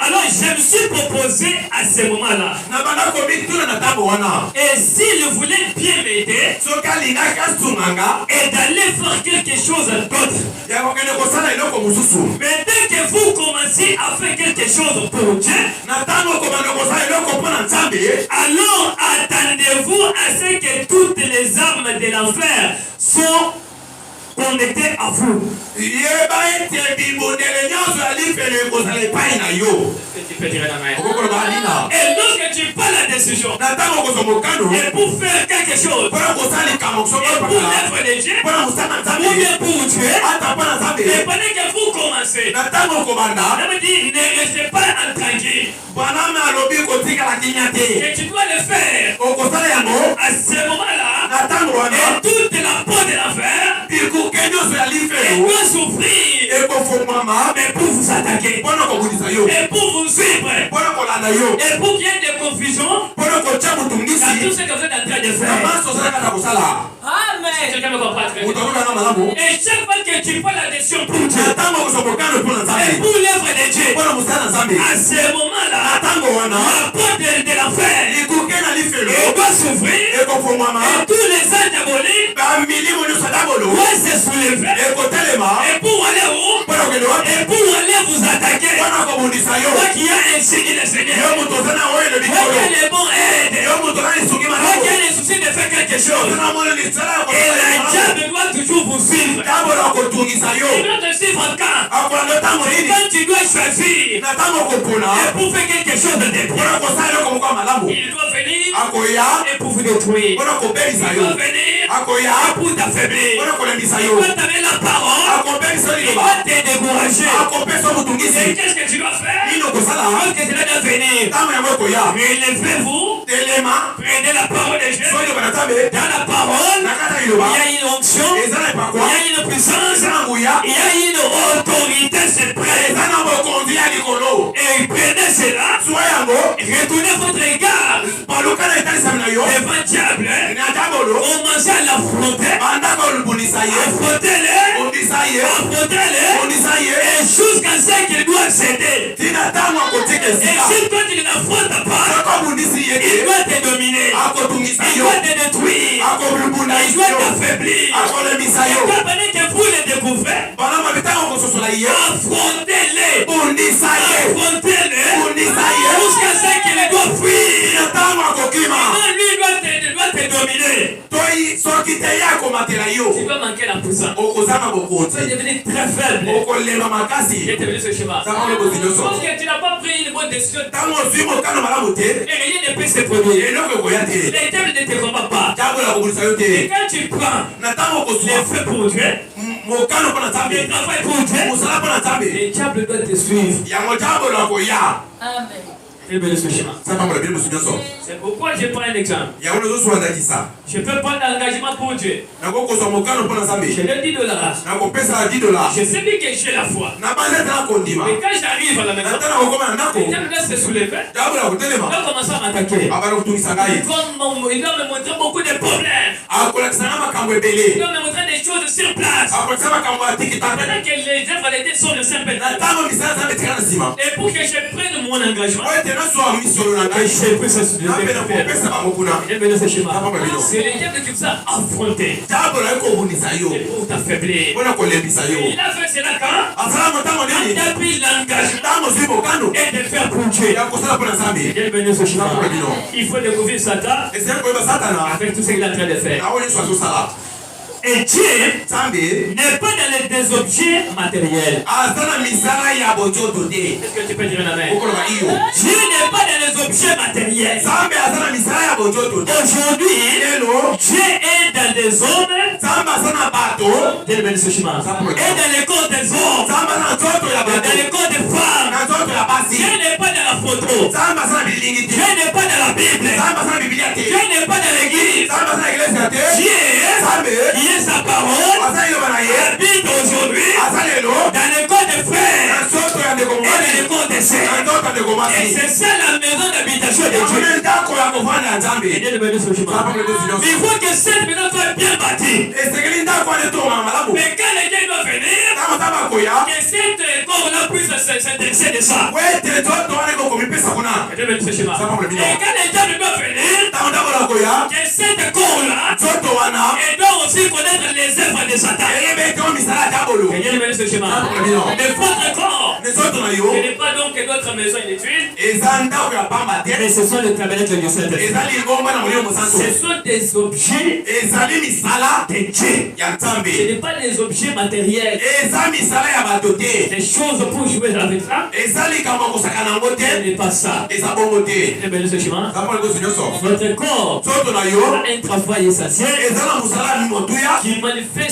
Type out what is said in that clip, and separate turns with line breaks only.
Alors je me suis proposé à ce moment-là. Et s'il voulait bien m'aider et d'aller faire quelque chose d'autre. Mais dès que vous commencez à faire quelque chose pour Dieu, alors attendez-vous à ce que toutes les armes de l'enfer sont connectées à vous. Et lorsque tu prends la décision et pour faire quelque chose, et pour l'œuvre de Dieu, ou bien pour Dieu, et pendant que vous commencez, ça veut dire ne restez pas tranquille. Et tu dois le faire à ce moment-là. Et toute la peau de l'enfer doit souffrir, mais pour vous attaquer, et pour vous suivre, et pour qu'il y ait des confusions dans tout ce que vous êtes en train de faire. Amen. Quelqu'un me comprend très bien. Et chaque fois que tu prends la décision pour Dieu et pour l'œuvre de Dieu, à ce moment-là, la porte de l'enfer doit s'ouvrir, et tous les anges diaboliques doivent se soulever, et pour aller où? Et pour aller vous attaquer. Moi qui a un signe de Seigneur, moi qui a les bons aides, moi qui a les soucis de faire quelque chose. Et le diable doit toujours vous suivre. Il doit te suivre quand tu dois choisir. Et pour faire quelque chose de bien, il doit venir et pour vous détruire. Il doit venir et pour t'affaiblir. Il doit t'amener la parole. Il va te décourager. Et qu'est-ce que tu dois faire? Lorsque cela doit venir, relevez-vous, prenez la parole de Dieu. Dans la parole, il y a une onction, il y a une puissance, il y a une autorité suprême. Et prenez cela, retournez votre regard devant diable, commencez à l'affronter, affrontez-le, et jusqu'à ce qu'il doit céder. Et si toi tu ne l'affrontes pas, il doit te dominer, il doit te détruire, il doit t'affaiblir. Et quand que vous le découvrez, affrontez-le, jusqu'à ce qu'il doit fuir. Non, lui doit te dominer. Tu dois manquer la puissance. Tu vas devenir très faible. Je te dis ce schéma. Parce que tu n'as pas pris une bonne décision. Et rien ne peut se produire. Les diables ne te combattent pas. Et quand tu prends les feux pour Dieu, le travail pour Dieu, les diables doivent te suivre. Amen. C'est pourquoi je prends un exemple. Je peux prendre l'engagement pour Dieu. Je donne $10. Je sais bien que j'ai la foi. Mais quand j'arrive à la maison, les diables doivent se soulever. Ils doivent commencer à m'attaquer. Ils doivent me montrer beaucoup de problèmes. Ils doivent me montrer des choses sur place. Pendant que les œuvres de Dieu sont de simple. Et pour que je prenne mon engagement, j'ai pris ce schéma. C'est les diables qui vous a affronté. Et pour t'affaiblir. Il a fait cela quand il a pris l'engagement et de faire pour Dieu. Il faut découvrir Satan avec tout ce qu'il est en train de faire. Et Dieu n'est pas dans des objets matériels. Est-ce que tu peux dire un amen? Dieu n'est pas dans les objets matériels. Aujourd'hui, Dieu est dans des hommes. Et dans les corps des hommes. Et dans les corps des femmes. Dieu n'est pas dans la photo. Dieu n'est pas dans la Bible. Dieu n'est pas dans l'église. Dieu sa parole habite aujourd'hui dans les corps des frères et dans les corps des sœurs. Et c'est ça la maison d'habitation de Dieu. Il faut que cette maison soit bien bâtie. Mais quand les gens doivent venir, que cet corps-là puisse s'intéresser de ça. Et Dieu bénisse. Et quand les diables doivent venir, que cette corps-là, et doit aussi connaître les œuvres de Satan. Mais votre corps, ce n'est pas donc notre maison inutile, mais ce sont les tabernacles du Saint-Esprit. Ce sont des objets de Dieu. Ce n'est pas des objets matériels. Des choses pour jouer avec ça. Ce n'est pas ça. Eh bien, ce chemin, votre corps a un travail essentiel qui manifeste